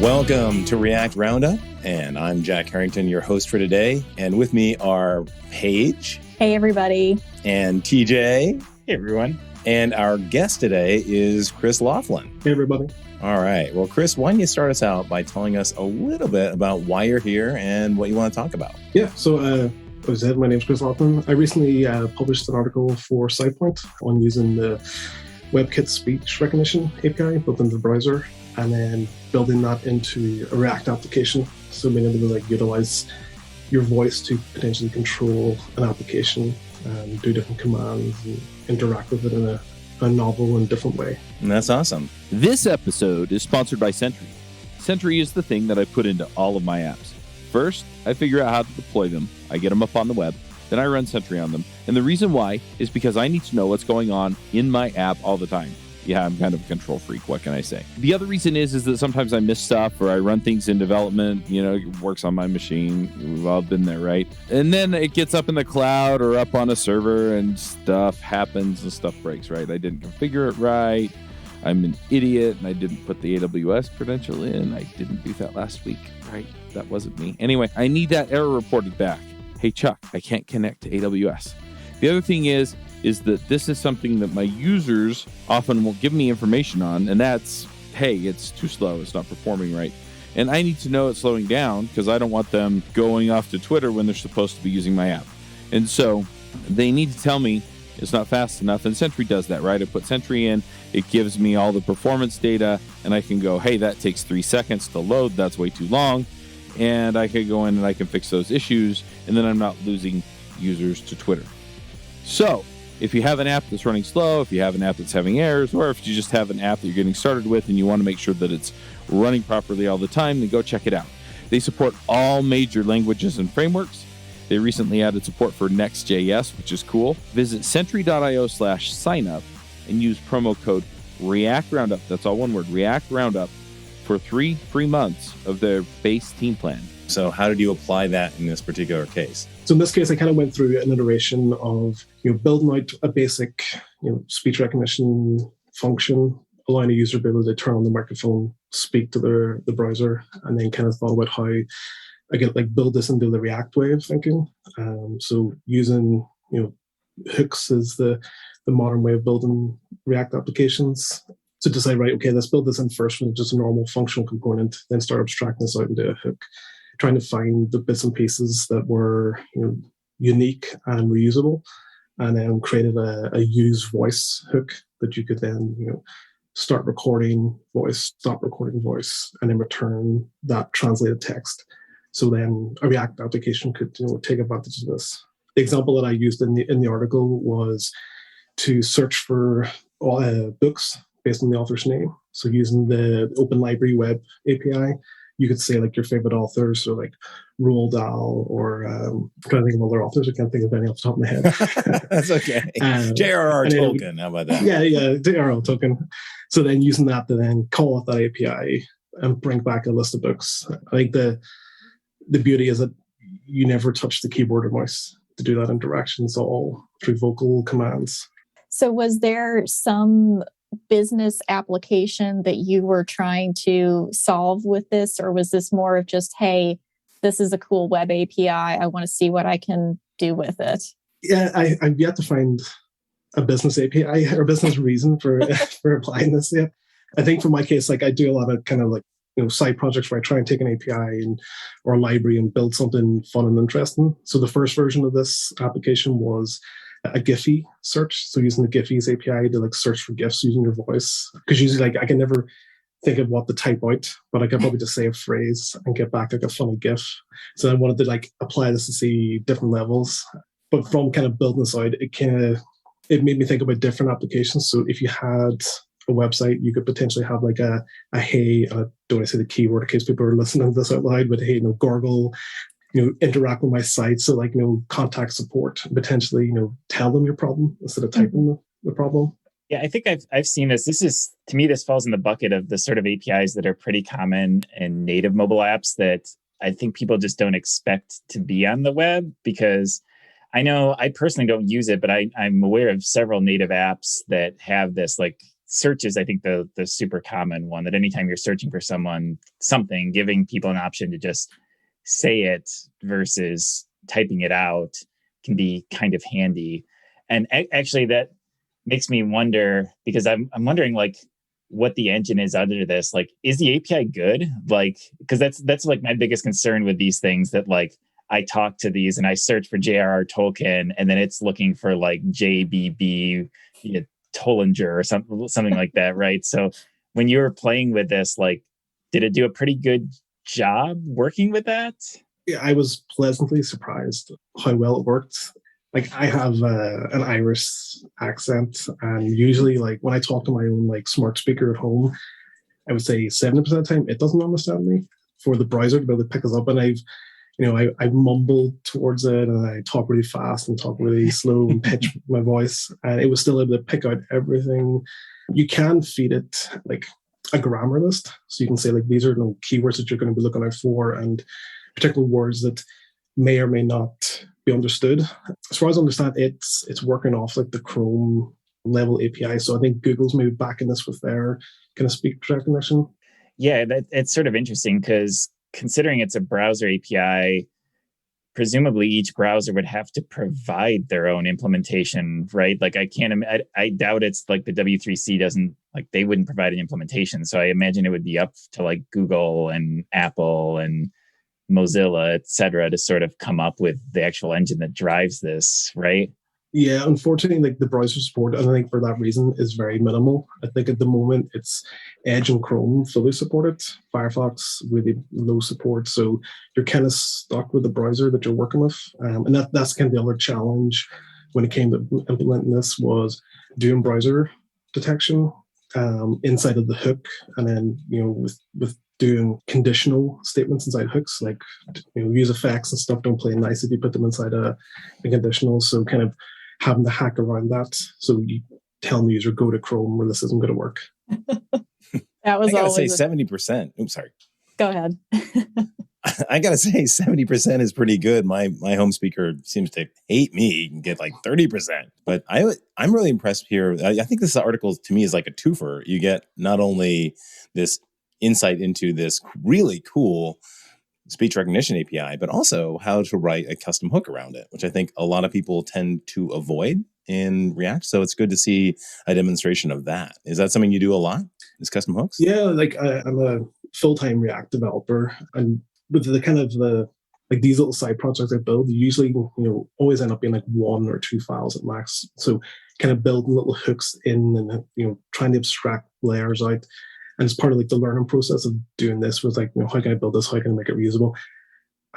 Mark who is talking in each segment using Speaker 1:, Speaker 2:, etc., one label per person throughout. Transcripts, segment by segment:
Speaker 1: Welcome to React Roundup, and I'm Jack Harrington, your host for today. And with me are Paige.
Speaker 2: Hey, everybody.
Speaker 1: And TJ.
Speaker 3: Hey, everyone.
Speaker 1: And our guest today is Chris Laughlin.
Speaker 4: Hey, everybody.
Speaker 1: All right. Well, Chris, why don't you start us out by telling us a little bit about why you're here and what you want to talk about?
Speaker 4: Yeah, so as I said, my name's Chris Laughlin. I recently published an article for SidePoint on using the WebKit Speech Recognition API built into the browser, and then building that into a React application. So being able to utilize your voice to potentially control an application and do different commands and interact with it in a novel and different way.
Speaker 1: And that's awesome.
Speaker 3: This episode is sponsored by Sentry. Sentry is the thing that I put into all of my apps. First, I figure out how to deploy them. I get them up on the web. Then I run Sentry on them. And the reason why is because I need to know what's going on in my app all the time. Yeah, I'm kind of a control freak. What can I say? The other reason is that sometimes I miss stuff or I run things in development. It works on my machine. We've all been there, right? And then it gets up in the cloud or up on a server and stuff happens and stuff breaks, right? I didn't configure it right. I'm an idiot and I didn't put the AWS credential in. I didn't do that last week, right? That wasn't me. Anyway, I need that error reported back. Hey, Chuck, I can't connect to AWS. The other thing is that this is something that my users often will give me information on, and that's, hey, it's too slow, it's not performing right. And I need to know it's slowing down because I don't want them going off to Twitter when they're supposed to be using my app. And so they need to tell me it's not fast enough, and Sentry does that, right? I put Sentry in, it gives me all the performance data, and I can go, hey, that takes 3 seconds to load, that's way too long. And I can go in and I can fix those issues, and then I'm not losing users to Twitter. So if you have an app that's running slow, if you have an app that's having errors, or if you just have an app that you're getting started with and you want to make sure that it's running properly all the time, then go check it out. They support all major languages and frameworks. They recently added support for Next.js, which is cool. Visit sentry.io/signup and use promo code REACTRoundup. That's all one word, React Roundup, for 3 free months of their base team plan.
Speaker 1: So how did you apply that in this particular case?
Speaker 4: So in this case, I kind of went through an iteration of building out a basic speech recognition function, allowing a user to be able to turn on the microphone, speak to the browser, and then kind of thought about how I could build this into the React way of thinking. So using hooks is the modern way of building React applications. To decide, right, okay, let's build this in first with just a normal functional component, then start abstracting this out into a hook, trying to find the bits and pieces that were unique and reusable, and then created a use voice hook that you could then start recording voice, stop recording voice, and then return that translated text. So then a React application could take advantage of this. The example that I used in the article was to search for books based on the author's name. So using the Open Library Web API, you could say your favorite authors, so Roald Dahl, or I'm trying to think of other authors. I can't think of any off the top of my head.
Speaker 1: That's okay. J.R.R. Tolkien, how about that?
Speaker 4: Yeah, J.R.R. Tolkien. So then using that to then call up that API and bring back a list of books. I think the beauty is that you never touch the keyboard or mouse to do that interaction. It's all through vocal commands.
Speaker 2: So was there some business application that you were trying to solve with this, or was this more of just, hey, this is a cool web API, I want to see what I can do with it?
Speaker 4: Yeah, I've yet to find a business API or business reason for applying this yet. I think for my case, I do a lot of kind of side projects where I try and take an API or a library and build something fun and interesting. So the first version of this application was a Giphy search. So using the Giphy's API to search for GIFs using your voice. Because usually I can never think of what to type out, but I could probably just say a phrase and get back a funny GIF. So I wanted to apply this to see different levels. But from kind of building this out, it made me think about different applications. So if you had a website, you could potentially have a hey, I don't want to say the keyword in case people are listening to this out loud, but hey, Gargle, interact with my site. So contact support, potentially, tell them your problem instead of typing the problem.
Speaker 5: Yeah, I think I've seen this. To me, this falls in the bucket of the sort of APIs that are pretty common in native mobile apps that I think people just don't expect to be on the web, because I know I personally don't use it, but I'm aware of several native apps that have this search is, I think, the super common one, that anytime you're searching for something, giving people an option to just say it versus typing it out can be kind of handy. And actually that makes me wonder, because I'm wondering like what the engine is under this. Like, is the API good? Like, because that's like my biggest concern with these things, that like I talk to these and I search for J.R.R. Tolkien and then it's looking for like JBB Tollinger or something like that, right? So when you were playing with this, like, did it do a pretty good job working with that?
Speaker 4: Yeah, I was pleasantly surprised how well it worked. Like, I have an Irish accent, and usually, like, when I talk to my own like smart speaker at home, I would say 70% of the time it doesn't understand me. For the browser to be able to pick us up, and I've mumbled towards it, and I talk really fast and talk really slow and pitch my voice, and it was still able to pick out everything. You can feed it like a grammar list, so you can say like, these are no keywords that you're going to be looking out for, and particular words that may or may not be understood. As far as I understand, it's working off like the Chrome level API. So I think Google's maybe back in this with their kind of speech recognition.
Speaker 5: Yeah, it's sort of interesting, because considering it's a browser API, presumably each browser would have to provide their own implementation, right? Like I doubt it's like the W3C doesn't, like, they wouldn't provide an implementation. So I imagine it would be up to like Google and Apple and Mozilla, et cetera, to sort of come up with the actual engine that drives this, right?
Speaker 4: Yeah, unfortunately, like the browser support, I think for that reason, is very minimal. I think at the moment it's Edge and Chrome fully supported, Firefox really low support. So you're kind of stuck with the browser that you're working with. And that's kind of the other challenge when it came to implementing this, was doing browser detection inside of the hook. And then, with doing conditional statements inside hooks, like, use effects and stuff don't play nice if you put them inside a conditional. So kind of having to hack around that. So you tell the user, go to Chrome, or this isn't going to work.
Speaker 2: That was
Speaker 1: I gotta
Speaker 2: always
Speaker 1: say 70%. Oops, sorry.
Speaker 2: Go ahead.
Speaker 1: I gotta say 70% is pretty good. My home speaker seems to hate me and get like 30%. But I'm really impressed here. I think this article to me is like a twofer. You get not only this insight into this really cool speech recognition API, but also how to write a custom hook around it, which I think a lot of people tend to avoid in React. So it's good to see a demonstration of that. Is that something you do a lot, is custom hooks?
Speaker 4: Yeah, like I'm a full-time React developer, and with the kind of like these little side projects I build, usually always end up being like 1 or 2 files at max. So kind of building little hooks in, and trying to abstract layers out. And it's part of like the learning process of doing this was like, how can I build this? How can I make it reusable?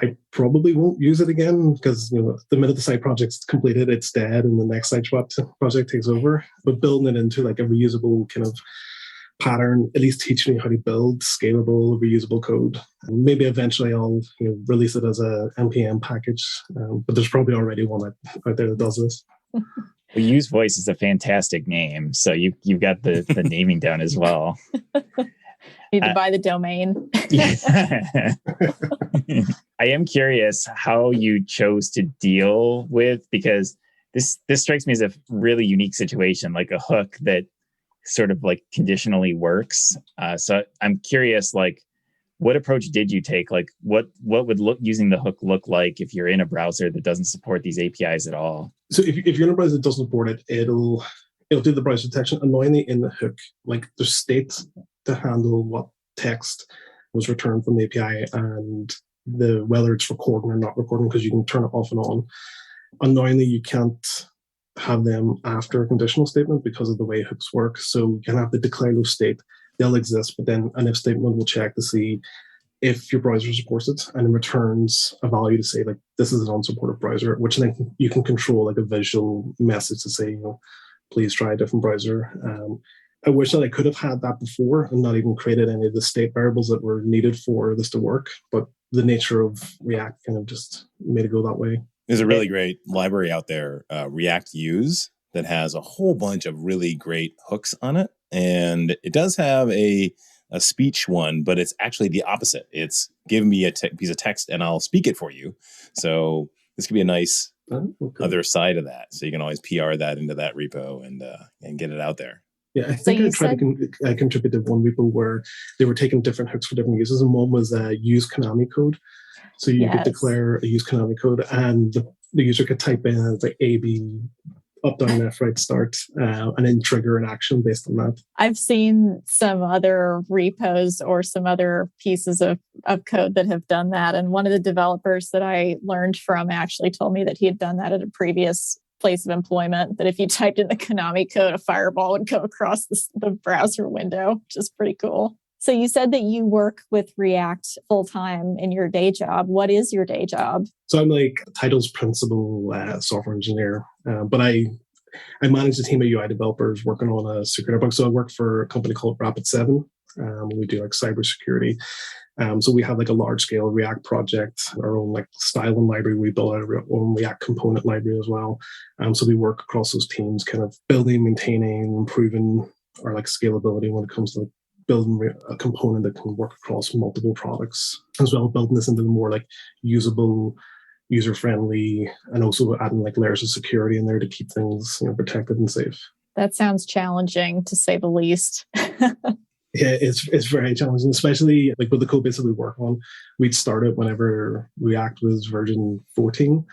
Speaker 4: I probably won't use it again, because the minute the side project's completed, it's dead, and the next side project takes over. But building it into like a reusable kind of pattern, at least teach me how to build scalable, reusable code. And maybe eventually I'll release it as a NPM package, but there's probably already one out there that does this.
Speaker 5: Well, Use Voice is a fantastic name, so you've got the naming down as well.
Speaker 2: Need to buy the domain.
Speaker 5: I am curious how you chose to deal with, because this strikes me as a really unique situation, like a hook that sort of like conditionally works. So I'm curious, like, what approach did you take? Like, what would using the hook look like if you're in a browser that doesn't support these APIs at all?
Speaker 4: So if you're in a browser that doesn't support it, it'll do the browser detection. Annoyingly, in the hook, like, there's state to handle what text was returned from the API and whether it's recording or not recording, because you can turn it off and on. Annoyingly, you can't have them after a conditional statement because of the way hooks work. So you can have to declare those state. They'll exist, but then an if statement will check to see if your browser supports it, and it returns a value to say, like, this is an unsupported browser, which then you can control like a visual message to say, please try a different browser. I wish that I could have had that before and not even created any of the state variables that were needed for this to work. But the nature of React kind of just made it go that way.
Speaker 1: There's a really great library out there, React Use, that has a whole bunch of really great hooks on it. And it does have a speech one, but it's actually the opposite. It's give me a piece of text and I'll speak it for you. So this could be a nice other side of that. So you can always PR that into that repo and get it out there.
Speaker 4: Yeah, I
Speaker 2: So
Speaker 4: think I
Speaker 2: you
Speaker 4: tried
Speaker 2: said,
Speaker 4: to contribute to one repo where they were taking different hooks for different uses, and one was use Konami code. So you could
Speaker 2: yes.
Speaker 4: declare a use Konami code, and the user could type in like A, B, up, down, left, right, start, and then trigger an action based on that.
Speaker 2: I've seen some other repos or some other pieces of code that have done that. And one of the developers that I learned from actually told me that he had done that at a previous place of employment, that if you typed in the Konami code, a fireball would go across the browser window, which is pretty cool. So you said that you work with React full time in your day job. What is your day job?
Speaker 4: So I'm like titles principal software engineer, but I manage a team of UI developers working on a security bug. So I work for a company called Rapid7. We do like cybersecurity. So we have like a large scale React project, our own like styling library. We build our own React component library as well. So we work across those teams, kind of building, maintaining, improving our like scalability when it comes to like, building a component that can work across multiple products, as well as building this into the more like usable, user-friendly, and also adding like layers of security in there to keep things protected and safe.
Speaker 2: That sounds challenging, to say the least.
Speaker 4: Yeah, it's very challenging, especially like with the code base that we work on. We'd started whenever React was version 14,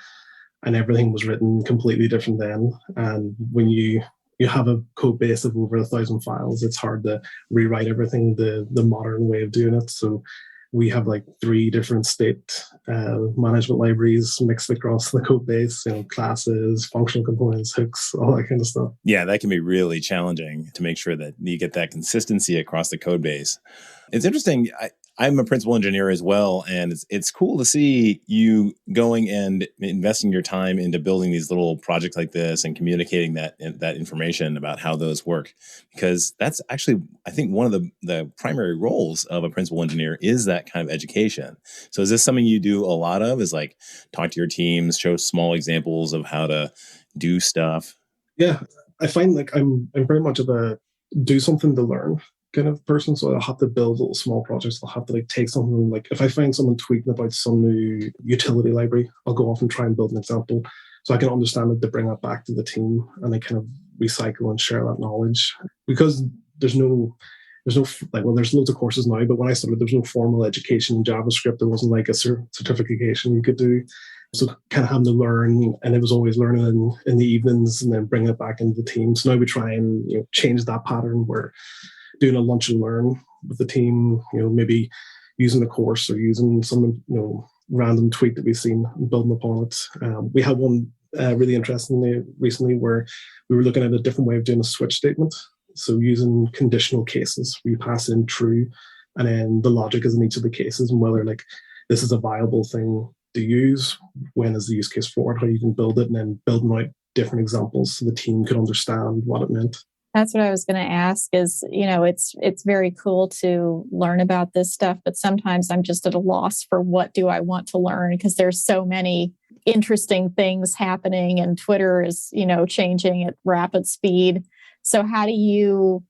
Speaker 4: and everything was written completely different then. And when you have a code base of over 1,000 files, it's hard to rewrite everything the modern way of doing it. So we have like 3 different state management libraries mixed across the code base, classes, functional components, hooks, all that kind of stuff.
Speaker 1: Yeah, that can be really challenging to make sure that you get that consistency across the code base. It's interesting. I'm a principal engineer as well, and it's cool to see you going and investing your time into building these little projects like this and communicating that information about how those work, because that's actually, I think, one of the primary roles of a principal engineer is that kind of education. So is this something you do a lot of, is like talk to your teams, show small examples of how to do stuff?
Speaker 4: Yeah, I find like I'm very much of a do something to learn kind of person. So I'll have to build little small projects. I'll have to like take something, like if I find someone tweeting about some new utility library, I'll go off and try and build an example so I can understand it, to bring that back to the team, and I kind of recycle and share that knowledge. Because there's loads of courses now, but when I started, there's no formal education in JavaScript. There wasn't like a certification you could do. So kind of having to learn, and it was always learning in the evenings and then bringing it back into the team. So now we try and change that pattern where doing a lunch and learn with the team, maybe using a course or using some random tweet that we've seen and building upon it. We had one really interestingly recently where we were looking at a different way of doing a switch statement. So using conditional cases, we pass in true, and then the logic is in each of the cases, and whether like this is a viable thing to use, when is the use case for it, how you can build it, and then building out different examples so the team could understand what it meant.
Speaker 2: That's what I was going to ask is, it's very cool to learn about this stuff, but sometimes I'm just at a loss for what do I want to learn, because there's so many interesting things happening and Twitter is, changing at rapid speed. So how do you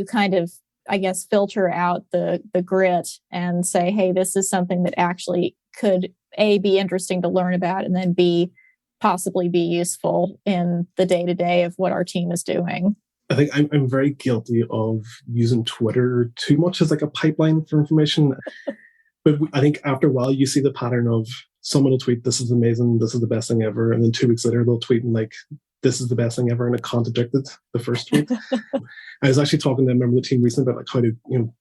Speaker 2: kind of, I guess, filter out the grit and say, hey, this is something that actually could A, be interesting to learn about, and then B, possibly be useful in the day-to-day of what our team is doing?
Speaker 4: I think I'm very guilty of using Twitter too much as like a pipeline for information. But I think after a while, you see the pattern of someone will tweet, this is amazing, this is the best thing ever. And then 2 weeks later, they'll tweet and like, this is the best thing ever. And it contradicted the first tweet. I was actually talking to a member of the team recently about like how to,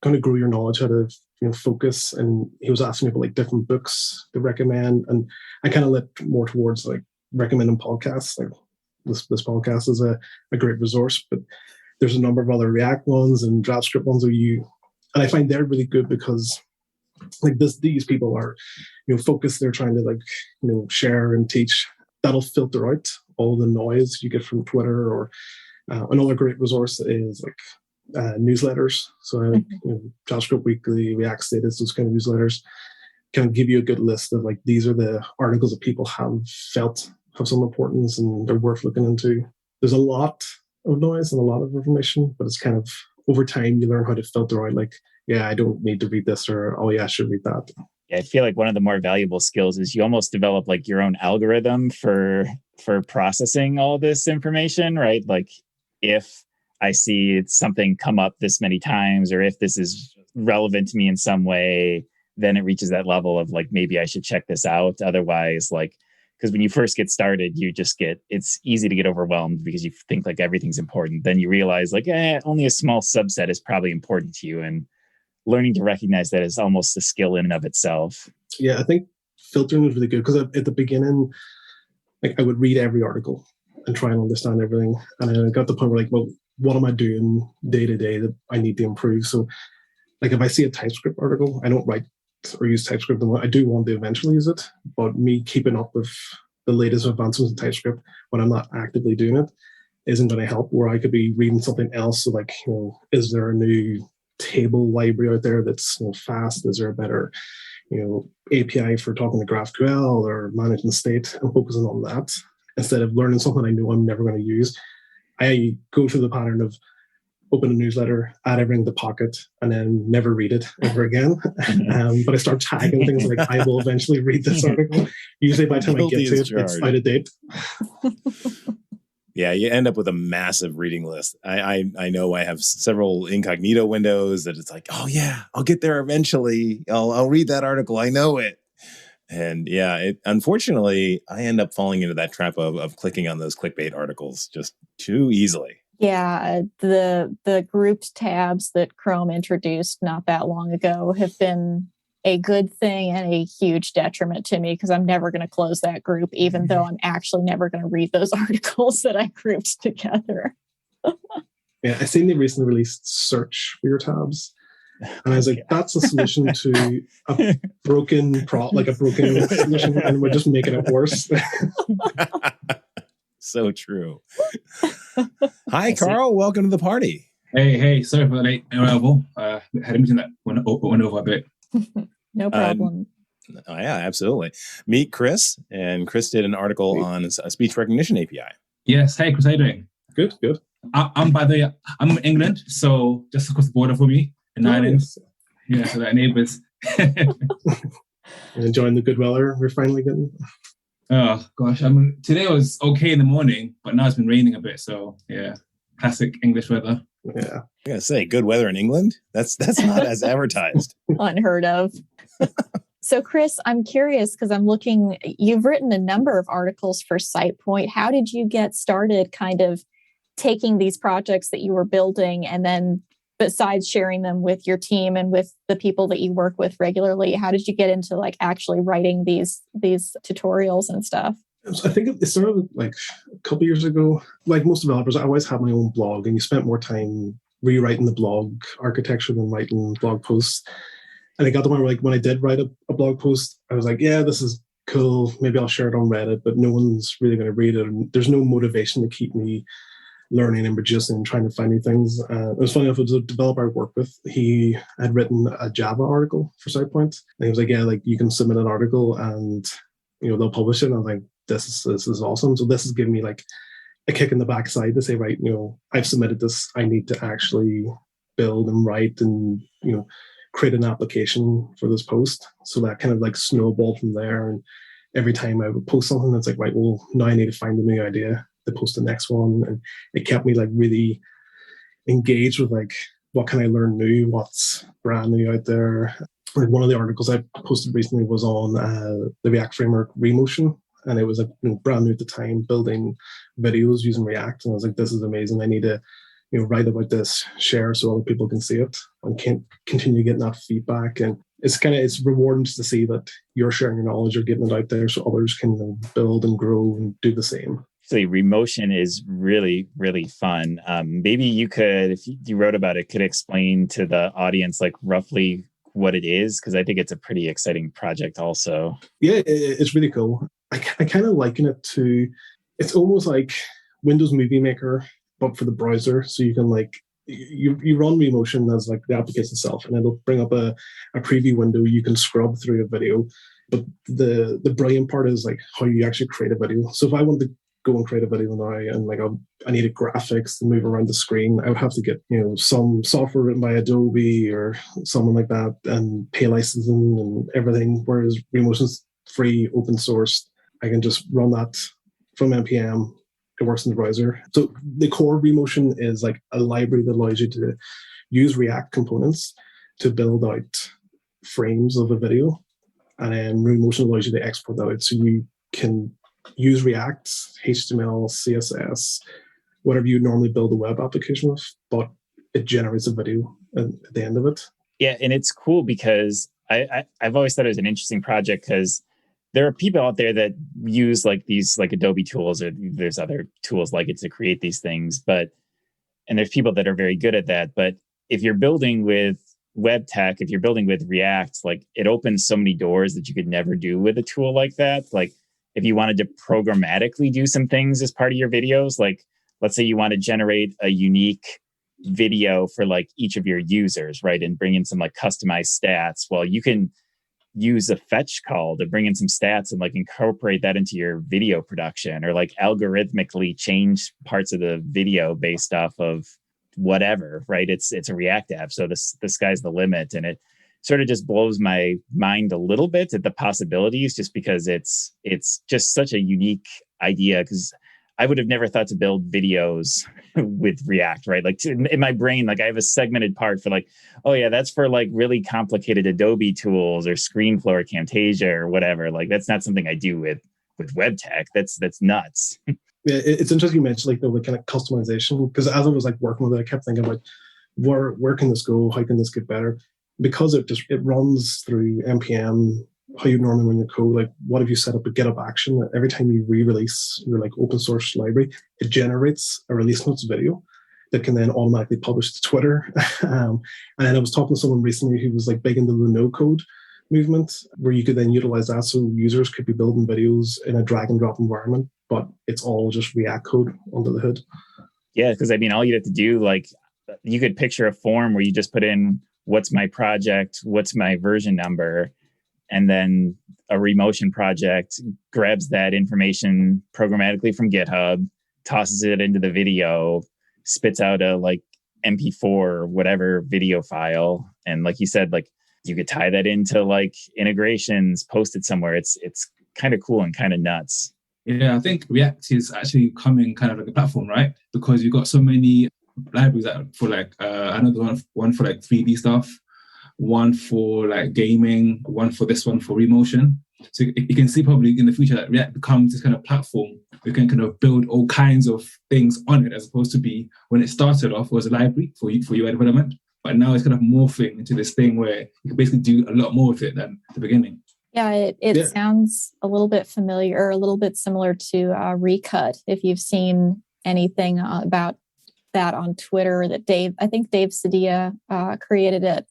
Speaker 4: kind of grow your knowledge, how to, focus. And he was asking me about like different books to recommend. And I kind of led more towards like recommending podcasts. Like this podcast is a great resource, but there's a number of other React ones and JavaScript ones and I find they're really good because like these people are, focused. They're trying to like, share and teach. That'll filter out all the noise you get from Twitter. Or another great resource is like newsletters. So I like, JavaScript Weekly, React Status, those kind of newsletters can give you a good list of like, these are the articles that people have felt have some importance and they're worth looking into. There's a lot of noise and a lot of information, but it's kind of over time you learn how to filter out like, yeah, I don't need to read this, or oh yeah, I should read that.
Speaker 5: I feel like one of the more valuable skills is you almost develop like your own algorithm for processing all this information, right? Like if I see it's something come up this many times, or if this is relevant to me in some way, then it reaches that level of like, maybe I should check this out. Otherwise, like, because when you first get started, it's easy to get overwhelmed because you think like everything's important. Then you realize like, only a small subset is probably important to you. And learning to recognize that is almost a skill in and of itself.
Speaker 4: Yeah, I think filtering is really good because at the beginning, like I would read every article and try and understand everything. And then I got to the point where like, well, what am I doing day to day that I need to improve? So like if I see a TypeScript article, I don't write or use TypeScript. I do want to eventually use it, but me keeping up with the latest advancements in TypeScript when I'm not actively doing it isn't going to help. Where I could be reading something else. So like, is there a new table library out there that's fast? Is there a better, API for talking to GraphQL or managing state, and focusing on that instead of learning something I know I'm never going to use. I go through the pattern of open a newsletter, add everything to Pocket, and then never read it ever again. But I start tagging things like, I will eventually read this article. Usually by the time I get to it, it's out of date.
Speaker 1: Yeah, you end up with a massive reading list. I know I have several incognito windows that it's like, oh yeah, I'll get there eventually. I'll read that article. I know it. And yeah, unfortunately, I end up falling into that trap of clicking on those clickbait articles just too easily.
Speaker 2: Yeah, the grouped tabs that Chrome introduced not that long ago have been a good thing and a huge detriment to me because I'm never going to close that group, even though I'm actually never going to read those articles that I grouped together.
Speaker 4: Yeah, I seen they recently released search for your tabs. And I was like, that's a solution to a broken solution, and we're just making it worse.
Speaker 3: So true.
Speaker 1: Hi, Carl. Welcome to the party.
Speaker 6: Hey. Sorry for the late arrival. Had a meeting that went over a bit.
Speaker 2: No problem.
Speaker 1: Yeah, absolutely. Meet Chris. And Chris did an article on a speech recognition API.
Speaker 6: Yes. Hey, Chris, how you doing?
Speaker 4: Good.
Speaker 6: I'm in England, so just across the border for me in Ireland. Yeah, so that neighbours.
Speaker 4: Enjoying the good weather we're finally getting.
Speaker 6: Oh gosh, today was okay in the morning, but now it's been raining a bit. So yeah, classic English weather.
Speaker 4: Yeah,
Speaker 1: I gotta say, good weather in England. That's not as advertised.
Speaker 2: Unheard of. So, Chris, I'm curious because I'm looking. You've written a number of articles for SitePoint. How did you get started, kind of taking these projects that you were building, and then besides sharing them with your team and with the people that you work with regularly, how did you get into like actually writing these tutorials and stuff?
Speaker 4: I think it started like a couple years ago. Like most developers, I always had my own blog, and you spent more time rewriting the blog architecture than writing blog posts. And I got to where like when I did write a blog post, I was like, yeah, this is cool. Maybe I'll share it on Reddit, but no one's really going to read it. And there's no motivation to keep me learning and producing and trying to find new things. It was funny enough, it was a developer I worked with. He had written a Java article for SitePoint. And he was like, yeah, like you can submit an article and they'll publish it. And I was like, this is awesome. So this is giving me like a kick in the backside to say, right, I've submitted this. I need to actually build and write and, create an application for this post. So that kind of like snowballed from there. And every time I would post something, it's like, right, well, now I need to find a new idea to post the next one. And it kept me like really engaged with like, what can I learn new? What's brand new out there? Like one of the articles I posted recently was on the React framework Remotion. And it was like brand new at the time, building videos using React. And I was like, this is amazing. I need to write about this, share so other people can see it, and can't continue getting that feedback. And it's rewarding just to see that you're sharing your knowledge, you're getting it out there so others can build and grow and do the same.
Speaker 5: So Remotion is really, really fun. Maybe you could, if you wrote about it, could explain to the audience like roughly what it is, because I think it's a pretty exciting project also.
Speaker 4: Yeah, it's really cool. I kind of liken it to, it's almost like Windows Movie Maker, but for the browser. So you can like, you run Remotion as like the application itself, and it'll bring up a preview window. You can scrub through a video. But the brilliant part is like how you actually create a video. So if I wanted to go and create a video now and like I needed graphics to move around the screen, I would have to get some software written by Adobe or someone like that and pay licensing and everything. Whereas Remotion's free, open source. I can just run that from NPM, it works in the browser. So the core Remotion is like a library that allows you to use React components to build out frames of a video. And then Remotion allows you to export that out. So you can use React, HTML, CSS, whatever you normally build a web application with, but it generates a video at the end of it.
Speaker 5: Yeah, and it's cool because I've always thought it was an interesting project because there are people out there that use like these like Adobe tools, or there's other tools like it to create these things. And there's people that are very good at that. But if you're building with web tech, if you're building with React, like it opens so many doors that you could never do with a tool like that. Like if you wanted to programmatically do some things as part of your videos, like let's say you want to generate a unique video for like each of your users, right? And bring in some like customized stats. Well, you can use a fetch call to bring in some stats and like incorporate that into your video production, or like algorithmically change parts of the video based off of whatever, right? It's a React app. So the sky's the limit. And it sort of just blows my mind a little bit at the possibilities, just because it's just such a unique idea. Because I would have never thought to build videos with React, right? Like in my brain, like I have a segmented part for like, oh yeah, that's for like really complicated Adobe tools or ScreenFlow or Camtasia or whatever. Like that's not something I do with web tech. That's nuts.
Speaker 4: Yeah, it's interesting you mentioned like the kind of customization, because as I was like working with it, I kept thinking about where can this go? How can this get better? Because it runs through NPM, how you normally run your code. Like what if you set up a GitHub action that every time you re-release your like open source library, it generates a release notes video that can then automatically publish to Twitter. And then I was talking to someone recently who was like big into the no code movement, where you could then utilize that so users could be building videos in a drag and drop environment, but it's all just React code under the hood.
Speaker 5: Yeah, because I mean, all you have to do, like you could picture a form where you just put in what's my project, what's my version number, and then a Remotion project grabs that information programmatically from GitHub, tosses it into the video, spits out a like MP4 or whatever video file. And like you said, like you could tie that into like integrations, post it somewhere. It's kind of cool and kind of nuts.
Speaker 6: Yeah, I think React is actually becoming kind of like a platform, right? Because you've got so many libraries that for like, I know there's one for like 3D stuff, one for like gaming, one for Remotion. So you can see probably in the future that React becomes this kind of platform. We can kind of build all kinds of things on it, as opposed to be when it started off was a library for UI development. But now it's kind of morphing into this thing where you can basically do a lot more with it than at the beginning.
Speaker 2: Yeah, it sounds a little bit familiar, or a little bit similar to Recut. If you've seen anything about that on Twitter, that I think Dave Sadia created it.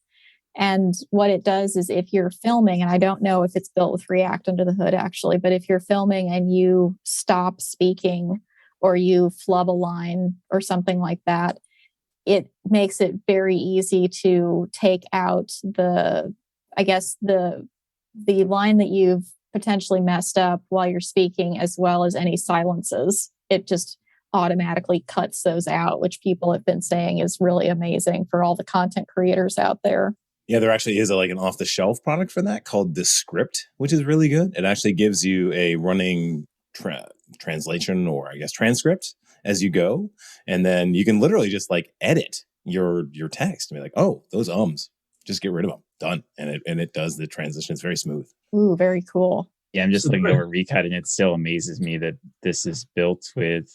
Speaker 2: And what it does is if you're filming, and I don't know if it's built with React under the hood actually, but if you're filming and you stop speaking or you flub a line or something like that, it makes it very easy to take out the line that you've potentially messed up while you're speaking, as well as any silences. It just automatically cuts those out, which people have been saying is really amazing for all the content creators out there.
Speaker 1: Yeah, there actually is like an off-the-shelf product for that called The Script, which is really good. It actually gives you a running translation, or I guess transcript, as you go. And then you can literally just like edit your text and be like, oh, those just get rid of them. Done. And it does the transition. It's very smooth.
Speaker 2: Ooh, very cool.
Speaker 5: Yeah, I'm just looking over Recut, and it still amazes me that this is built with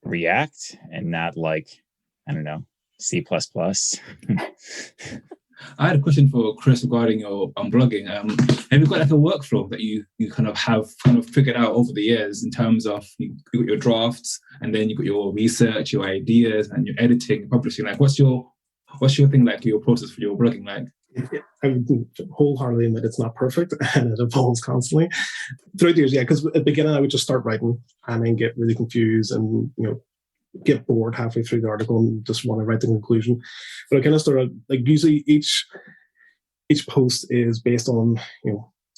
Speaker 5: React and not like, I don't know, C++.
Speaker 6: I had a question for Chris regarding your blogging. Have you got like a workflow that you kind of have figured out over the years in terms of you got your drafts, and then you got your research, your ideas, and your editing, publishing? Like, what's your thing like? Your process for your blogging like?
Speaker 4: I would wholeheartedly admit it's not perfect, and it evolves constantly throughout the years. Yeah, because at the beginning I would just start writing and then get really confused and get bored halfway through the article and just want to write the conclusion. But I kind of started like usually each post is based on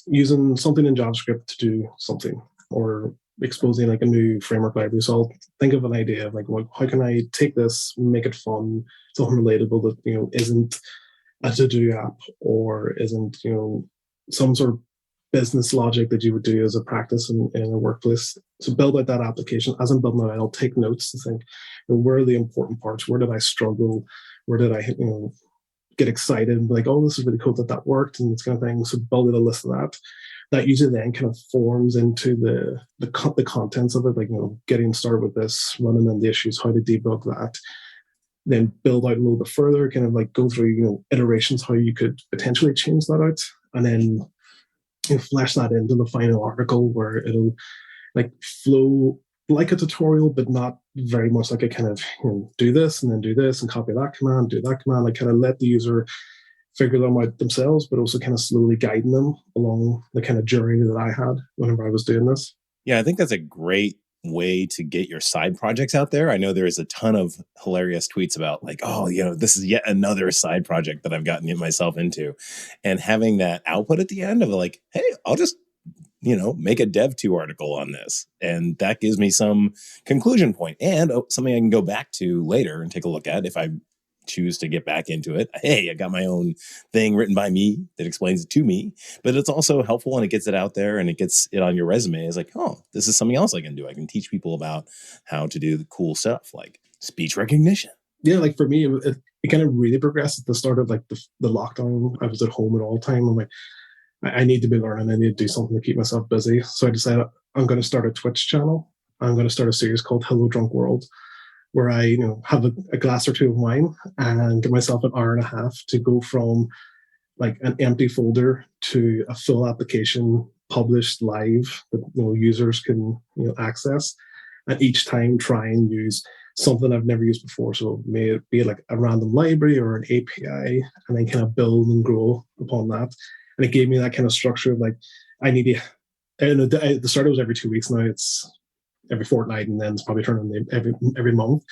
Speaker 4: using something in JavaScript to do something, or exposing like a new framework library. So I'll think of an idea of like, well, how can I take this, make it fun, something relatable that isn't a to-do app, or isn't some sort of business logic that you would do as a practice in a workplace. So build out that application. As I'm building it, I'll take notes to think, where are the important parts? Where did I struggle? Where did I, get excited? Like, oh, this is really cool that worked, and this kind of thing. So build a list of that. That usually then kind of forms into the contents of it, like, getting started with this, running into the issues, how to debug that. Then build out a little bit further, kind of like go through, iterations, how you could potentially change that out, and then flesh that into the final article where it'll like flow like a tutorial, but not very much like a kind of, do this and then do this and copy that command, do that command, like kind of let the user figure them out themselves, but also kind of slowly guiding them along the kind of journey that I had whenever I was doing this.
Speaker 1: Yeah, I think that's a great way to get your side projects out there. I know there is a ton of hilarious tweets about like, oh, this is yet another side project that I've gotten myself into. And having that output at the end of like, hey, I'll just, make a dev2 article on this. And that gives me some conclusion point and something I can go back to later and take a look at if I choose to get back into it. Hey, I got my own thing written by me that explains it to me, but it's also helpful and it gets it out there and it gets it on your resume. It's like, oh, this is something else I can do. I can teach people about how to do the cool stuff like speech recognition.
Speaker 4: Yeah, like for me, it kind of really progressed at the start of like the lockdown. I was at home at all time. I'm like, I need to be learning. I need to do something to keep myself busy. So I decided I'm going to start a Twitch channel. I'm going to start a series called Hello Drunk World, where I have a glass or two of wine and give myself an hour and a half to go from like an empty folder to a full application published live that users can access, and each time try and use something I've never used before. So may it be like a random library or an API, and then kind of build and grow upon that. And it gave me that kind of structure of like, I need to, and at the start it was every 2 weeks. Now it's every fortnight, and then it's probably turning every month.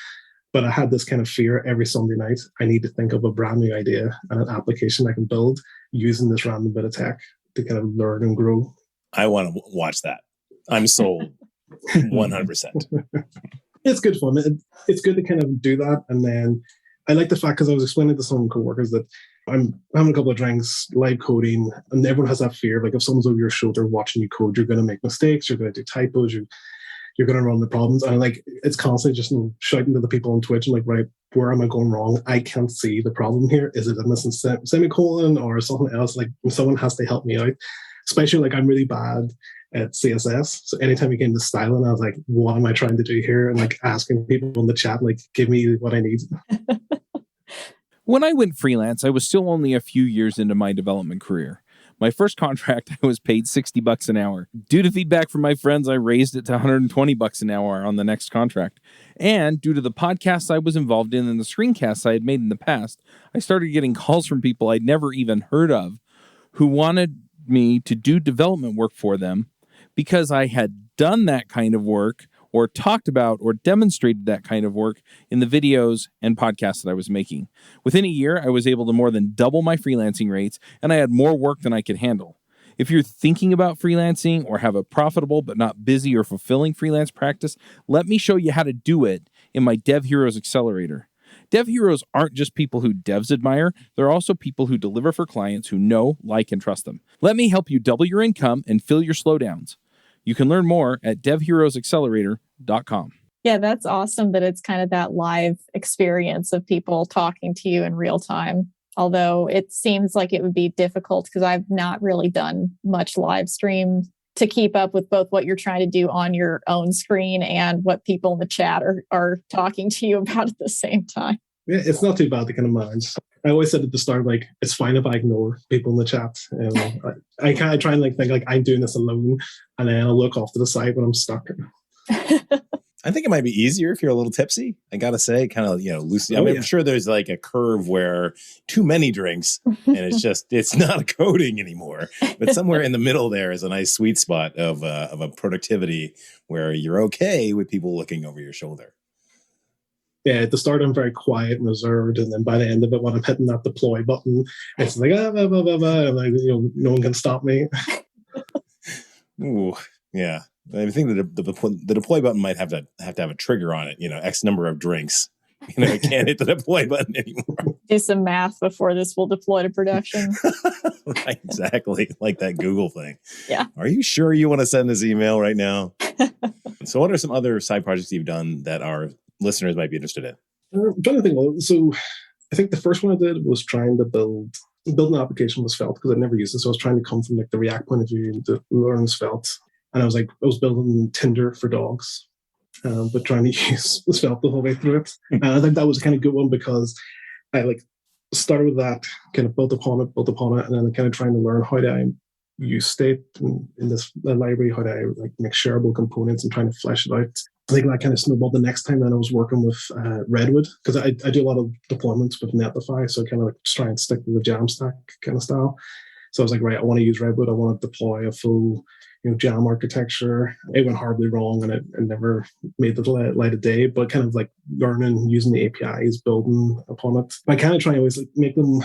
Speaker 4: But I had this kind of fear every Sunday night. I need to think of a brand new idea and an application I can build using this random bit of tech to kind of learn and grow.
Speaker 1: I want to watch that. I'm sold 100%.
Speaker 4: It's good fun. It's good to kind of do that. And then I like the fact, because I was explaining to some coworkers that I'm having a couple of drinks, live coding, and everyone has that fear. Like if someone's over your shoulder watching you code, you're going to make mistakes, you're going to do typos, you're going to run the problems. And like, it's constantly just shouting to the people on Twitch and like, right, where am I going wrong? I can't see the problem here. Is it a missing semicolon or something else? Like someone has to help me out, especially like I'm really bad at CSS. So anytime we came to styling, I was like, what am I trying to do here? And like asking people in the chat, like, give me what I need.
Speaker 3: When I went freelance, I was still only a few years into my development career. My first contract, I was paid $60 an hour. Due to feedback from my friends, I raised it to $120 an hour on the next contract. And due to the podcasts I was involved in and the screencasts I had made in the past, I started getting calls from people I'd never even heard of who wanted me to do development work for them because I had done that kind of work or talked about or demonstrated that kind of work in the videos and podcasts that I was making. Within a year, I was able to more than double my freelancing rates, and I had more work than I could handle. If you're thinking about freelancing or have a profitable but not busy or fulfilling freelance practice, let me show you how to do it in my Dev Heroes Accelerator. Dev Heroes aren't just people who devs admire, they're also people who deliver for clients who know, like, and trust them. Let me help you double your income and fill your slowdowns. You can learn more at devheroesaccelerator.com.
Speaker 2: Yeah, that's awesome that it's kind of that live experience of people talking to you in real time. Although it seems like it would be difficult because I've not really done much live stream to keep up with both what you're trying to do on your own screen and what people in the chat are talking to you about at the same time.
Speaker 4: Yeah, it's not too bad to kind of manage. I always said at the start, like, it's fine if I ignore people in the chat. I kind of try and like think like I'm doing this alone, and then I'll look off to the side when I'm stuck.
Speaker 1: I think it might be easier if you're a little tipsy. I gotta say, kind of, loosely. I'm sure there's like a curve where too many drinks and it's not coding anymore. But somewhere in the middle there is a nice sweet spot of a productivity where you're okay with people looking over your shoulder.
Speaker 4: Yeah, at the start I'm very quiet and reserved, and then by the end of it, when I'm hitting that deploy button, it's like blah, blah, blah, blah, and like, no one can stop me.
Speaker 1: Ooh, yeah. I think that the deploy button might have to have a trigger on it. X number of drinks I can't hit the deploy button anymore.
Speaker 2: Do some math before this will deploy to production.
Speaker 1: Right, exactly. Like that Google thing.
Speaker 2: Yeah.
Speaker 1: Are you sure you want to send this email right now? So what are some other side projects you've done that our listeners might be interested in?
Speaker 4: I'm trying to think. So I think the first one I did was trying to build an application with Svelte because I'd never used it. So I was trying to come from like the React point of view to learn Svelte. And I was building Tinder for dogs, but trying to use Svelte the whole way through it. And I think that was a kind of good one because I like started with that, kind of built upon it, and then kind of trying to learn how to use state in this library, how to like make shareable components and trying to flesh it out. I think that kind of snowballed the next time. Then I was working with Redwood because I do a lot of deployments with Netlify, so I kind of like try and stick to the Jamstack kind of style. So I was like, right, I want to use Redwood. I want to deploy a full Jam architecture. It went horribly wrong and it never made the light of day, but kind of like learning, using the APIs, building upon it. I kind of try to always like make them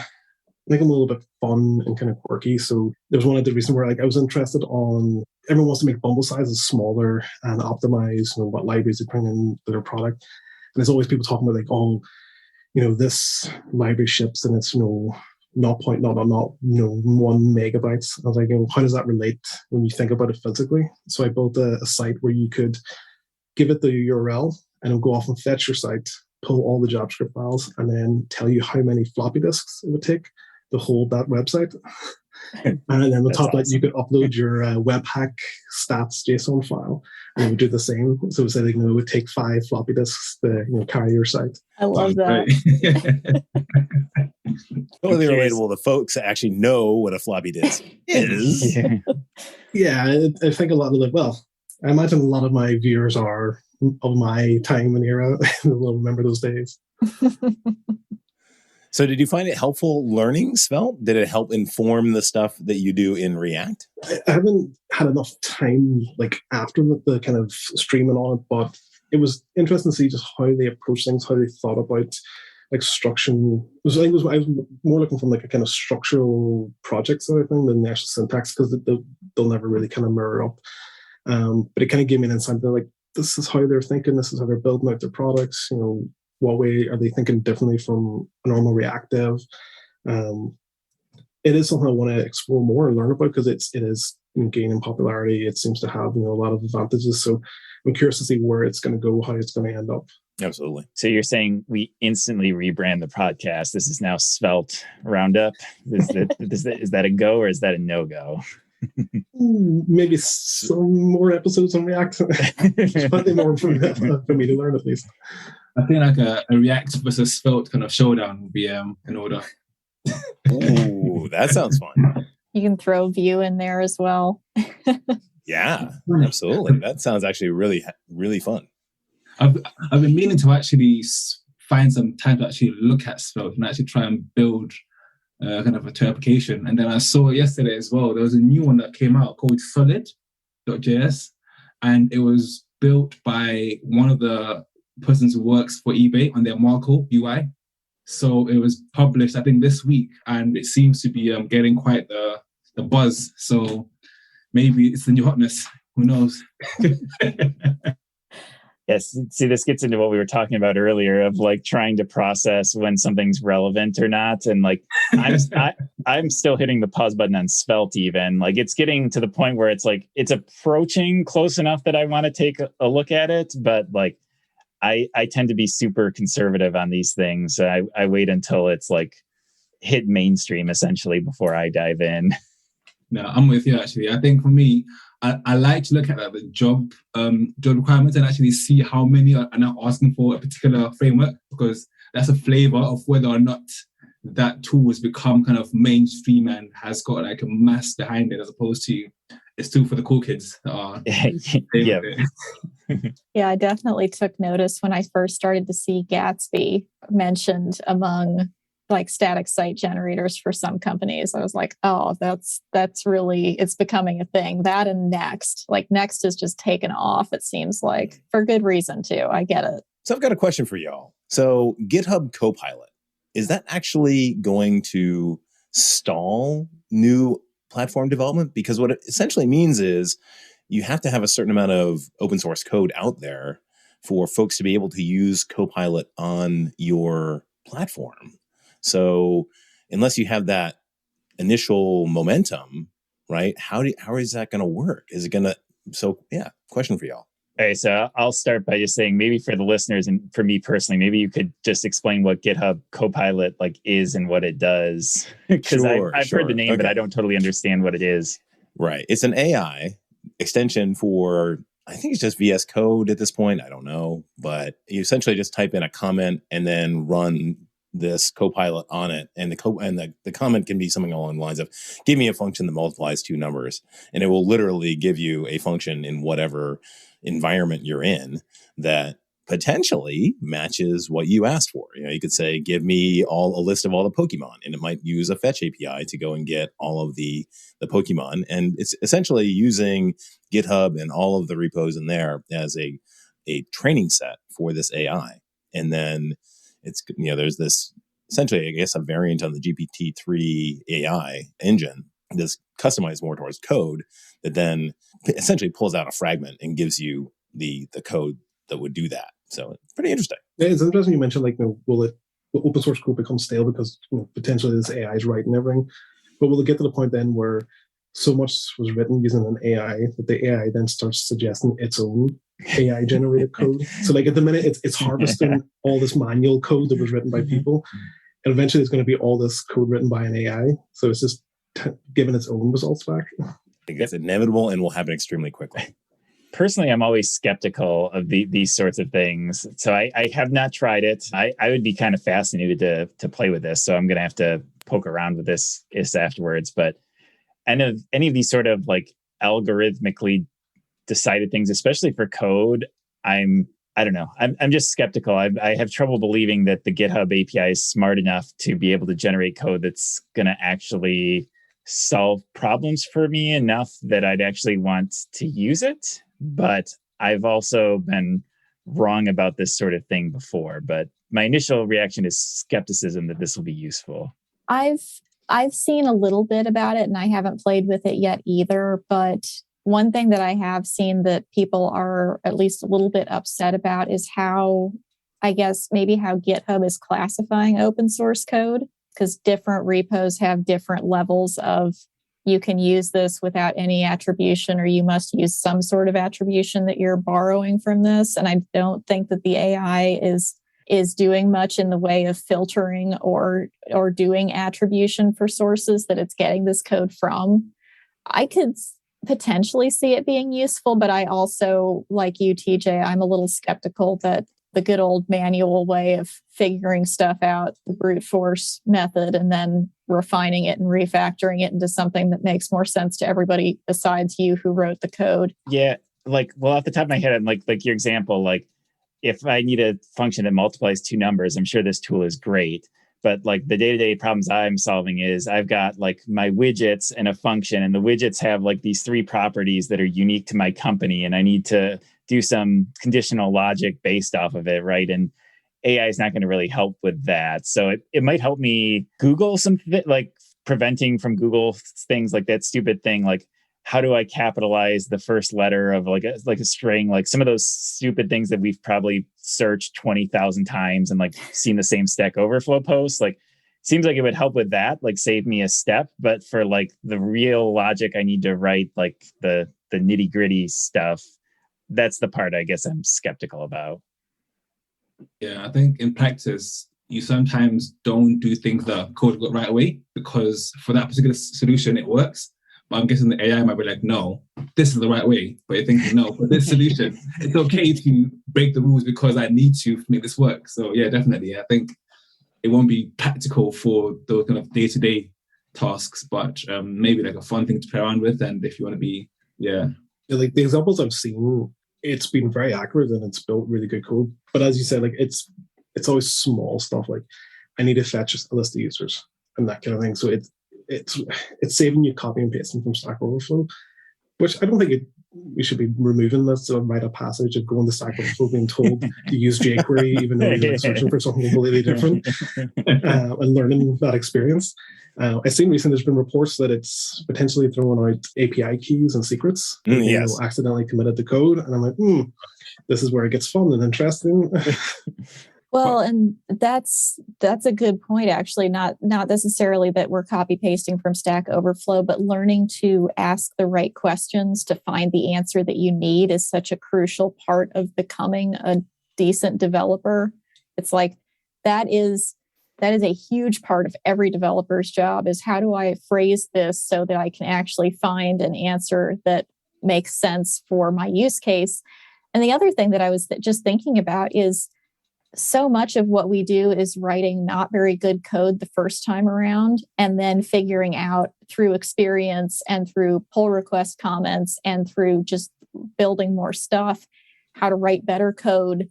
Speaker 4: a little bit fun and kind of quirky. So there was one I did recently where like I was interested on, everyone wants to make bundle sizes smaller and optimize what libraries they bring in to their product. And there's always people talking about like, oh, this library ships and it's 1 megabytes. I was like, how does that relate when you think about it physically? So I built a site where you could give it the URL and it'll go off and fetch your site, pull all the JavaScript files, and then tell you how many floppy disks it would take to hold that website. And then on top of that, you could upload your Webpack stats JSON file, and it would do the same. So it said, it would take 5 floppy disks to carry your site.
Speaker 2: I love that.
Speaker 1: Totally relatable. The folks that actually know what a floppy disk is.
Speaker 4: Yeah, I think a lot of I imagine a lot of my viewers are of my time and era. They'll remember those days.
Speaker 1: So did you find it helpful learning Svelte? Did it help inform the stuff that you do in React?
Speaker 4: I haven't had enough time after the kind of streaming on it, but it was interesting to see just how they approach things, how they thought about structure. I was more looking from a kind of structural project sort of thing than the actual syntax, because they'll never really kind of mirror up. But it kind of gave me an insight that this is how they're thinking, this is how they're building out their products. What way are they thinking differently from a normal React dev? It is something I want to explore more and learn about because it is gaining popularity. It seems to have a lot of advantages. So I'm curious to see where it's going to go, how it's going to end up.
Speaker 1: Absolutely.
Speaker 5: So you're saying we instantly rebrand the podcast. This is now Svelte Roundup. Is that a go or is that a no-go?
Speaker 4: Maybe some more episodes on React. Something more for me to learn, at least.
Speaker 6: I think a React versus Svelte kind of showdown would be in order.
Speaker 1: Ooh, that sounds fun.
Speaker 2: You can throw Vue in there as well.
Speaker 1: Yeah, absolutely. That sounds actually really, really fun.
Speaker 6: I've been meaning to actually find some time to actually look at Svelte and actually try and build kind of a application. And then I saw yesterday as well, there was a new one that came out called Solid.js, and it was built by one of the persons who works for eBay on their Marco UI. So it was published, I think, this week, and it seems to be getting quite the buzz. So maybe it's the new hotness. Who knows?
Speaker 5: Yes. See, this gets into what we were talking about earlier of trying to process when something's relevant or not. And I'm still hitting the pause button on Svelte even. It's getting to the point where it's it's approaching close enough that I want to take a look at it. But I tend to be super conservative on these things. I wait until it's hit mainstream essentially before I dive in.
Speaker 6: No, I'm with you actually. I think for me, I like to look at the job requirements and actually see how many are now asking for a particular framework, because that's a flavor of whether or not that tool has become kind of mainstream and has got a mass behind it, as opposed to it's still for the cool kids that are
Speaker 5: yeah.
Speaker 2: Yeah, I definitely took notice when I first started to see Gatsby mentioned among static site generators for some companies. I was like, oh, that's really, it's becoming a thing. That and Next. Next is just taken off, it seems like, for good reason too. I get it.
Speaker 1: So I've got a question for y'all. So GitHub Copilot, is that actually going to stall new platform development? Because what it essentially means is you have to have a certain amount of open source code out there for folks to be able to use Copilot on your platform. So unless you have that initial momentum, right? How is that going to work? Is it going to? So yeah, question for y'all.
Speaker 5: Okay, so I'll start by just saying, maybe for the listeners and for me personally, maybe you could just explain what GitHub Copilot like is and what it does, because I've heard the name, but I don't totally understand what it is.
Speaker 1: Right, it's an AI extension for, I think it's just VS Code at this point. I don't know, but you essentially just type in a comment and then run this Copilot on it, and the comment can be something along the lines of, "Give me a function that multiplies two numbers," and it will literally give you a function in whatever environment you're in that potentially matches what you asked for. You know, you could say, "Give me a list of all the Pokemon," and it might use a fetch API to go and get all of the Pokemon, and it's essentially using GitHub and all of the repos in there as a training set for this AI, and then it's, you know, there's this essentially, I guess, a variant on the GPT-3 AI engine that's customized more towards code that then essentially pulls out a fragment and gives you the code that would do that. So it's pretty interesting.
Speaker 4: Yeah, it's interesting you mentioned, like, will open source code become stale because potentially this AI is writing everything, but will it get to the point then where so much was written using an AI that the AI then starts suggesting its own AI generated code? So like at the minute it's harvesting all this manual code that was written by people, and eventually it's going to be all this code written by an AI. So it's just giving its own results back.
Speaker 1: I think it's inevitable and will happen extremely quickly.
Speaker 5: Personally, I'm always skeptical of these sorts of things. So I have not tried it. I would be kind of fascinated to play with this. So I'm going to have to poke around with this afterwards. But any of these sort of like algorithmically decided things, especially for code, I don't know. I'm just skeptical. I have trouble believing that the GitHub API is smart enough to be able to generate code that's going to actually solve problems for me enough that I'd actually want to use it. But I've also been wrong about this sort of thing before. But my initial reaction is skepticism that this will be useful.
Speaker 2: I've seen a little bit about it, and I haven't played with it yet either. But one thing that I have seen that people are at least a little bit upset about is how, I guess, maybe how GitHub is classifying open source code, because different repos have different levels of, you can use this without any attribution, or you must use some sort of attribution that you're borrowing from this. And I don't think that the AI is doing much in the way of filtering or doing attribution for sources that it's getting this code from. I could potentially see it being useful, but I also, like you, TJ, I'm a little skeptical that the good old manual way of figuring stuff out, the brute force method, and then refining it and refactoring it into something that makes more sense to everybody besides you who wrote the code.
Speaker 5: Yeah, like, well, off the top of my head, I'm like your example, like if I need a function that multiplies two numbers, I'm sure this tool is great. But like the day-to-day problems I'm solving is I've got like my widgets and a function, and the widgets have like these three properties that are unique to my company, and I need to do some conditional logic based off of it, right? And AI is not going to really help with that. So it might help me Google something, like preventing from Google things like that stupid thing, like how do I capitalize the first letter of like a string, like some of those stupid things that we've probably searched 20,000 times and like seen the same Stack Overflow posts. Like seems like it would help with that, like save me a step. But for like the real logic I need to write, like the nitty gritty stuff, that's the part I guess I'm skeptical about.
Speaker 6: Yeah, I think in practice, you sometimes don't do things that code right away because for that particular solution, it works. But I'm guessing the AI might be like, no, this is the right way. But you're thinking, no, for this solution, it's okay to break the rules because I need to make this work. So yeah, definitely. I think it won't be practical for those kind of day-to-day tasks, but maybe like a fun thing to play around with. And if you want to be, yeah.
Speaker 4: Like the examples I've seen, it's been very accurate and it's built really good code. But as you said, like it's always small stuff. Like I need to fetch a list of users and that kind of thing. So it's saving you copy and pasting from Stack Overflow, which I don't think we should be removing this rite of passage of going to Stack Overflow being told to use jQuery, even though you're searching for something completely different, and learning that experience. I've seen recently there's been reports that it's potentially throwing out API keys and secrets.
Speaker 1: Yes.
Speaker 4: Accidentally committed the code. And I'm like, this is where it gets fun and interesting.
Speaker 2: Well, and that's a good point, actually. Not necessarily that we're copy pasting from Stack Overflow, but learning to ask the right questions to find the answer that you need is such a crucial part of becoming a decent developer. It's like that is a huge part of every developer's job, is how do I phrase this so that I can actually find an answer that makes sense for my use case. And the other thing that I was just thinking about is so much of what we do is writing not very good code the first time around, and then figuring out through experience and through pull request comments and through just building more stuff, how to write better code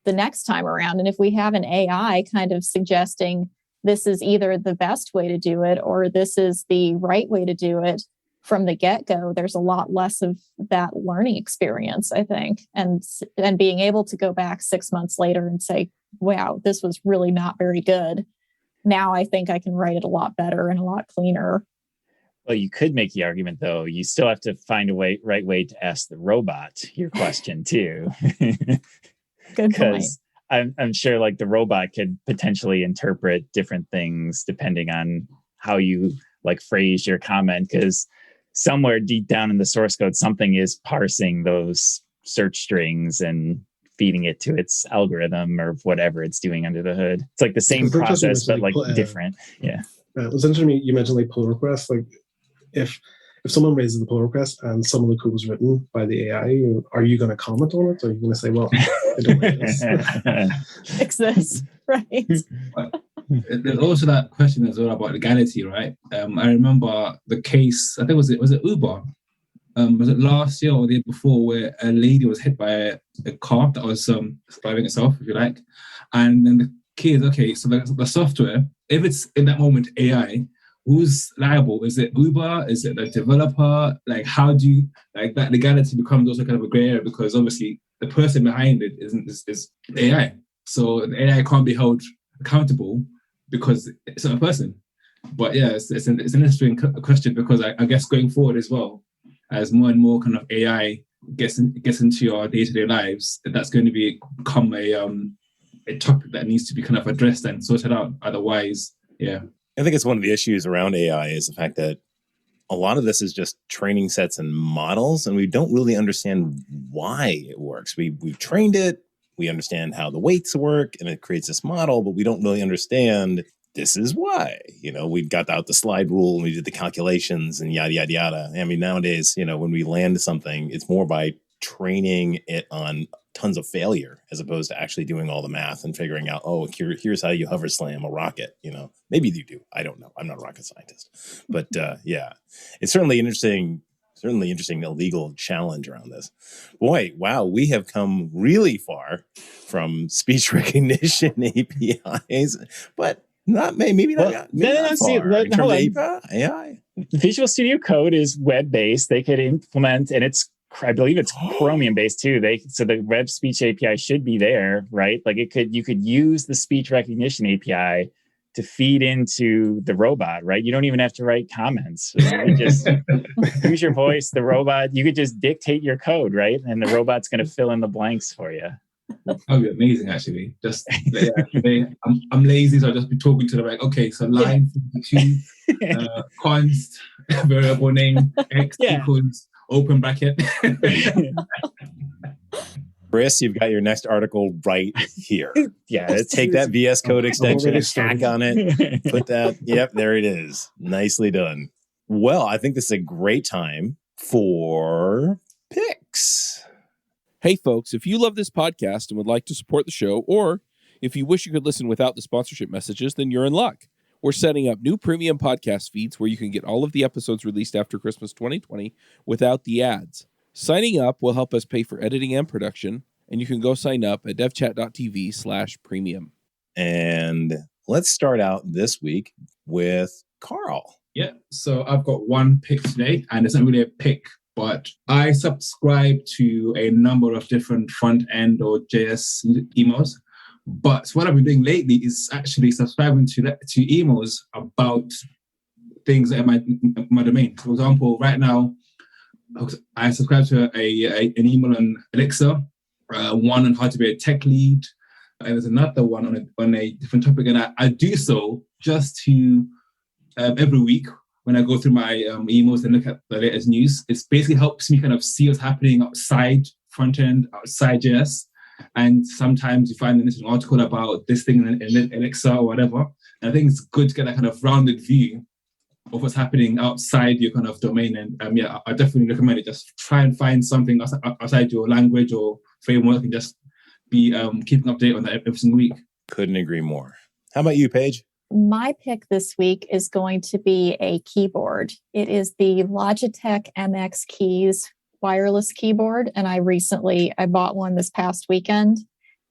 Speaker 2: the next time around. And if we have an AI kind of suggesting this is either the best way to do it or this is the right way to do it from the get-go, there's a lot less of that learning experience, I think. And being able to go back 6 months later and say, wow, this was really not very good. Now I think I can write it a lot better and a lot cleaner.
Speaker 5: Well, you could make the argument, though, you still have to find a right way to ask the robot your question, too.
Speaker 2: Good point.
Speaker 5: I'm sure like the robot could potentially interpret different things depending on how you like phrase your comment, because somewhere deep down in the source code, something is parsing those search strings and feeding it to its algorithm or whatever it's doing under the hood. It's like the same process, but like different. Yeah.
Speaker 4: It was interesting you mentioned like pull requests. Like if someone raises the pull request and some of the code was written by the AI, are you going to comment on it? Or are you going to say, well, I don't like this?
Speaker 2: Fix this, right?
Speaker 6: There's also that question as well about legality, right? I remember the case, I think was it Uber? Was it last year or the year before, where a lady was hit by a car that was driving itself, if you like. And then the key is, okay, so the software, if it's in that moment AI, who's liable? Is it Uber? Is it the developer? Like, how do you, like, that legality becomes also kind of a gray area, because obviously the person behind it is AI. So the AI can't be held accountable because it's not a person. But yeah, it's an interesting question, because I guess going forward as well, as more and more kind of AI gets into your day-to-day lives, that's going to become a topic that needs to be kind of addressed and sorted out. Otherwise, yeah.
Speaker 1: I think it's one of the issues around AI is the fact that a lot of this is just training sets and models, and we don't really understand why it works. We've trained it, we understand how the weights work, and it creates this model, but we don't really understand this is why. We got out the slide rule and we did the calculations and yada, yada, yada. I mean, nowadays, when we land something, it's more by training it on tons of failure as opposed to actually doing all the math and figuring out, here's how you hover slam a rocket. Maybe you do. I don't know. I'm not a rocket scientist. But yeah, it's certainly interesting illegal challenge around this. Boy, wow, we have come really far from speech recognition APIs, but maybe not far in terms of AI.
Speaker 5: Visual Studio Code is web-based. They could implement, and I believe it's Chromium-based too. So the Web Speech API should be there, right? Like you could use the Speech Recognition API to feed into the robot, right? You don't even have to write comments. You could just use your voice, the robot. You could just dictate your code, right? And the robot's going to fill in the blanks for you.
Speaker 6: That would be amazing, actually. I'm lazy, so I'll just be talking to them like, okay, so line 52, const, variable name, x equals open bracket.
Speaker 1: Chris, you've got your next article right here.
Speaker 5: Yeah,
Speaker 1: let's take that VS Code extension and hack on it. Put that. Yep, there it is. Nicely done. Well, I think this is a great time for picks.
Speaker 3: Hey, folks, if you love this podcast and would like to support the show, or if you wish you could listen without the sponsorship messages, then you're in luck. We're setting up new premium podcast feeds where you can get all of the episodes released after Christmas 2020 without the ads. Signing up will help us pay for editing and production, and you can go sign up at devchat.tv/premium.
Speaker 1: And let's start out this week with Carl.
Speaker 6: Yeah, so I've got one pick today, and it's not really a pick but I subscribe to a number of different front end or JS emails. But what I've been doing lately is actually subscribing to emails about things in my domain. For example, right now, I subscribe to an email on Elixir, one on how to be a tech lead, and there's another one on a different topic. And I do so just to, every week, when I go through my emails and look at the latest news, it basically helps me kind of see what's happening outside front end, outside JS. And sometimes you find an interesting article about this thing in Elixir or whatever. And I think it's good to get that kind of rounded view of what's happening outside your kind of domain. And I definitely recommend it. Just try and find something outside your language or framework and just be keeping update on that every single week.
Speaker 1: Couldn't agree more. How about you, Paige?
Speaker 2: My pick this week is going to be a keyboard. It is the Logitech MX Keys wireless keyboard. And I bought one this past weekend.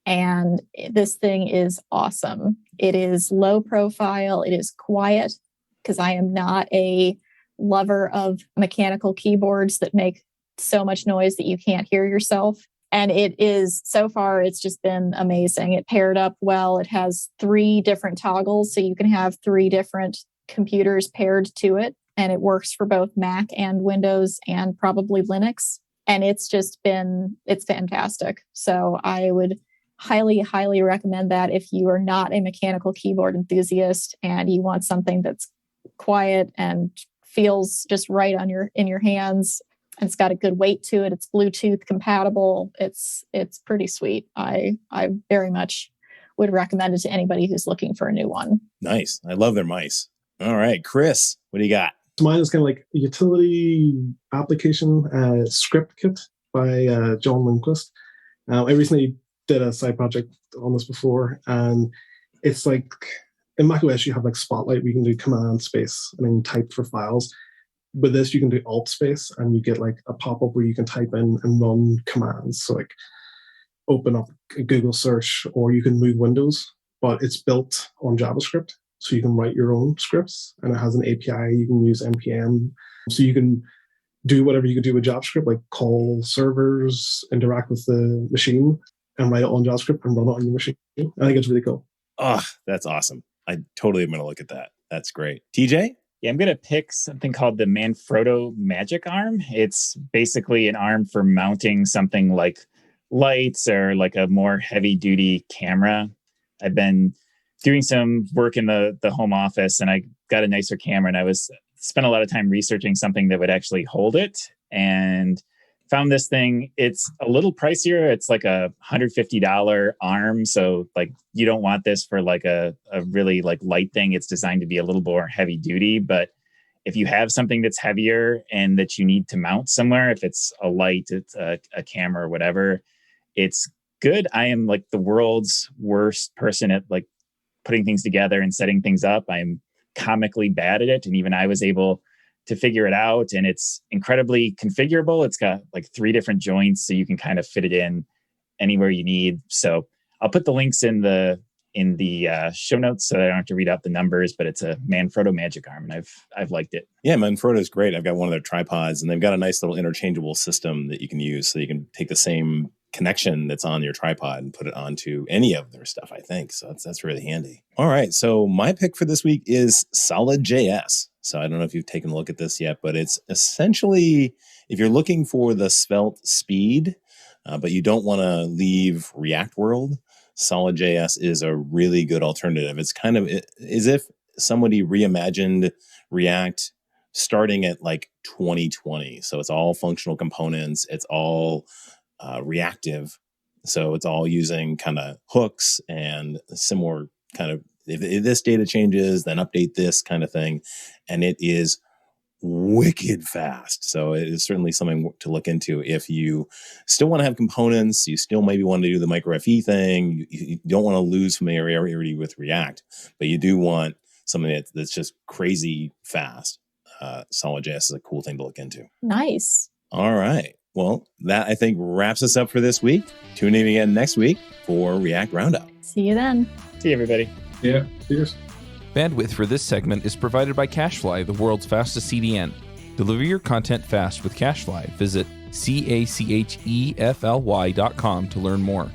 Speaker 2: And this thing is awesome. It is low profile. It is quiet, because I am not a lover of mechanical keyboards that make so much noise that you can't hear yourself. And so far, it's just been amazing. It paired up well. It has 3 different toggles, so you can have 3 different computers paired to it. And it works for both Mac and Windows and probably Linux. And it's fantastic. So I would highly, highly recommend that if you are not a mechanical keyboard enthusiast and you want something that's quiet and feels just right in your hands, and it's got a good weight to it. It's Bluetooth compatible. It's pretty sweet. I very much would recommend it to anybody who's looking for a new one.
Speaker 1: Nice. I love their mice. All right, Chris, what do you got?
Speaker 4: Mine is kind of like a utility application script kit by John Lindquist. I recently did a side project on this before, and it's like in macOS you have like Spotlight where you can do command space and then type for files. With this, you can do alt space, and you get like a pop-up where you can type in and run commands. So like open up a Google search, or you can move windows, but it's built on JavaScript. So you can write your own scripts, and it has an API. You can use NPM. So you can do whatever you could do with JavaScript, like call servers, interact with the machine, and write it on JavaScript and run it on your machine. I think it's really cool.
Speaker 1: Oh, that's awesome. I totally am going to look at that. That's great. TJ?
Speaker 5: Yeah, I'm going to pick something called the Manfrotto Magic Arm. It's basically an arm for mounting something like lights or like a more heavy-duty camera. I've been doing some work in the home office, and I got a nicer camera, and I spent a lot of time researching something that would actually hold it, and found this thing. It's a little pricier. It's like a $150 arm. So like you don't want this for like a really like light thing. It's designed to be a little more heavy duty. But if you have something that's heavier and that you need to mount somewhere, if it's a light, it's a camera or whatever, it's good. I am like the world's worst person at like putting things together and setting things up. I'm comically bad at it. And even I was able to figure it out, and it's incredibly configurable. It's got like 3 different joints, so you can kind of fit it in anywhere you need. So I'll put the links in the show notes so I don't have to read out the numbers, but it's a Manfrotto Magic Arm, and I've liked it. Yeah,
Speaker 1: Manfrotto is great. I've got one of their tripods, and they've got a nice little interchangeable system that you can use, so you can take the same connection that's on your tripod and put it onto any of their stuff, I think. So that's really handy. All right, so my pick for this week is Solid.js. So I don't know if you've taken a look at this yet, but it's essentially, if you're looking for the svelte speed, but you don't want to leave React world, Solid.js is a really good alternative. It's kind of as if somebody reimagined React starting at like 2020. So it's all functional components. It's all reactive. So it's all using kind of hooks and similar kind of, if this data changes, then update this kind of thing. And it is wicked fast. So it is certainly something to look into. If you still want to have components, you still maybe want to do the micro FE thing, you don't want to lose familiarity with React, but you do want something that's just crazy fast. Solid.js is a cool thing to look into.
Speaker 2: Nice.
Speaker 1: All right. Well, that I think wraps us up for this week. Tune in again next week for React Roundup.
Speaker 2: See you then.
Speaker 5: See you, everybody.
Speaker 4: Yeah, cheers.
Speaker 3: Bandwidth for this segment is provided by CacheFly, the world's fastest CDN. Deliver your content fast with CacheFly. Visit CACHEFLY.com to learn more.